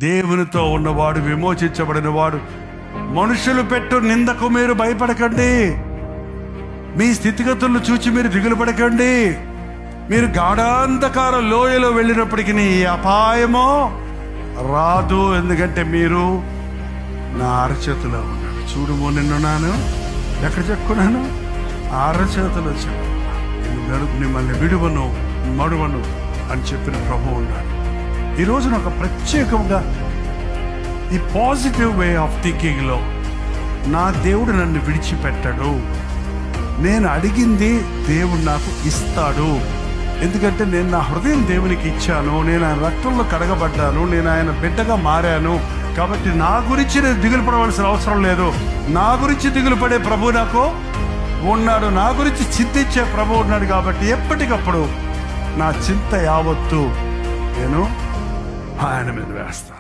దేవునితో ఉన్నవాడు విమోచించబడిన వాడు. మనుషులు పెట్టు నిందకు మీరు భయపడకండి. మీ స్థితిగతులను చూచి మీరు దిగులు పడకండి. మీరు గాఢాంధకార లోయలో వెళ్ళినప్పటికీ ఈ అపాయమో రాదు, ఎందుకంటే మీరు నా అరచేతిలో ఉన్నాడు. చూడుమో నిన్నున్నాను, ఎక్కడ చెప్పుకున్నాను? అరచేతిలో చెప్పుకున్నాను. మిమ్మల్ని విడువను మడువను అని చెప్పిన ప్రభువు ఉన్నాడు. ఈ రోజున ఒక ప్రత్యేకంగా ఈ పాజిటివ్ వే ఆఫ్ థింకింగ్లో, నా దేవుడు నన్ను విడిచిపెట్టడు, నేను అడిగింది దేవుడు నాకు ఇస్తాడు, ఎందుకంటే నేను నా హృదయం దేవునికి ఇచ్చాను, నేను ఆయన రక్తంలో కడగబడ్డాను, నేను ఆయన బిడ్డగా మారాను, కాబట్టి నా గురించి నేను దిగులు పడవలసిన అవసరం లేదు. నా గురించి దిగులు పడే ప్రభు నాకు ఉన్నాడు, నా గురించి చింతించే ప్రభు ఉన్నాడు. కాబట్టి ఎప్పటికప్పుడు నా చింత యావత్తు నేను ఆయన మీద వేస్తాను.